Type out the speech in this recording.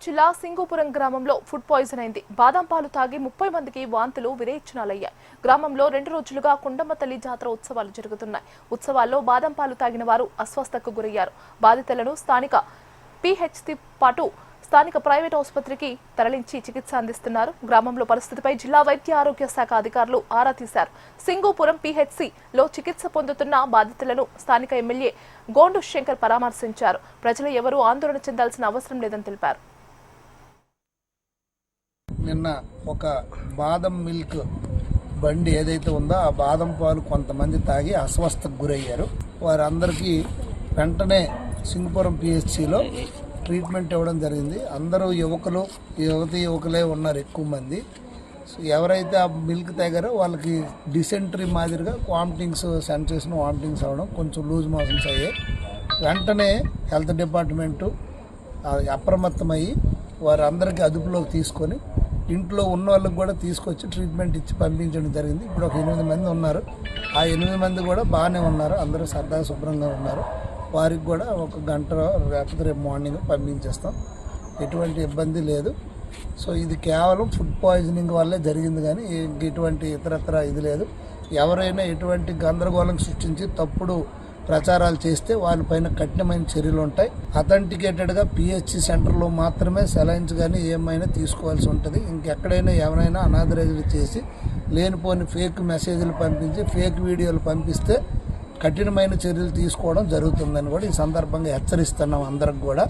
జిల్లా సింగూపురం గ్రామంలో food poison అయింది. బాదం పాలు తాగి 30 మందికి వాంతులు విరేచనాలయ్యాయి. గ్రామంలో 2 రోజులుగా కొండమ్మ తల్లి జాతర ఉత్సవాలు జరుగుతున్నాయి. ఉత్సవాల్లో బాదం పాలు తాగిన వారు అస్వస్థతకు గురయ్యారు. బాధితులను స్థానిక పిహెచ్సి పాటు స్థానిక ప్రైవేట్ ఆసుపత్రికి తరలించి చికిత్స అందిస్తున్నారు. గ్రామంలో పరిస్థితిపై జిల్లా వైద్య ఆరోగ్య శాఖ అధికారులు ఆరా తీశారు. సింగూపురం పిహెచ్సిలో చికిత్స పొందుతున్న బాధితులను స్థానిక ఎమ్మెల్యే గోండు శంకర్ పరామర్శించారు. ప్రజలు ఎవరూ ఆందోళన చెందాల్సిన అవసరం లేదని తెలిపారు. నిన్న ఒక బాదం మిల్క్ బండి ఏదైతే ఉందో ఆ బాదం పాలు కొంతమంది తాగి అస్వస్థకు గురయ్యారు. వారందరికీ వెంటనే సింగూపురం పిహెచ్సిలో ట్రీట్మెంట్ ఇవ్వడం జరిగింది. అందరూ యువకులే ఉన్నారు, ఎక్కువ మంది. సో ఎవరైతే ఆ మిల్క్ తాగారో వాళ్ళకి డిసెంట్రీ మాదిరిగా వామిటింగ్స్, సెన్సేషన్ వామిటింగ్స్ అవ్వడం, కొంచెం లూజ్ మోషన్స్ అయ్యాయి. వెంటనే హెల్త్ డిపార్ట్మెంటు అప్రమత్తమయ్యి వారందరికీ అదుపులోకి తీసుకొని ఇంట్లో ఉన్న వాళ్ళకి కూడా తీసుకొచ్చి ట్రీట్మెంట్ ఇచ్చి పంపించడం జరిగింది. ఇప్పుడు ఒక 8 మంది ఉన్నారు. ఆ 8 మంది కూడా బాగానే ఉన్నారు, అందరూ సరదాగా శుభ్రంగా ఉన్నారు. వారికి కూడా ఒక గంట లేకపోతే రేపు మార్నింగ్ పంపించేస్తాం. ఎటువంటి ఇబ్బంది లేదు. సో ఇది కేవలం ఫుడ్ పాయిజనింగ్ వల్లే జరిగింది, కానీ ఎటువంటి ఇతరత్ర ఇది లేదు. ఎవరైనా ఎటువంటి గందరగోళం సృష్టించి తప్పుడు ప్రచారాలు చేస్తే వాళ్ళపైన కఠినమైన చర్యలు ఉంటాయి. అథెంటికేటెడ్గా పిహెచ్సి సెంటర్లో మాత్రమే సెలైన్స్ కానీ ఏమైనా తీసుకోవాల్సి ఉంటుంది. ఇంకెక్కడైనా ఎవరైనా అనాథరైజ్డ్ చేసి లేనిపోని ఫేక్ మెసేజ్లు పంపించి ఫేక్ వీడియోలు పంపిస్తే కఠినమైన చర్యలు తీసుకోవడం జరుగుతుందని కూడా ఈ సందర్భంగా హెచ్చరిస్తున్నాం అందరికి కూడా.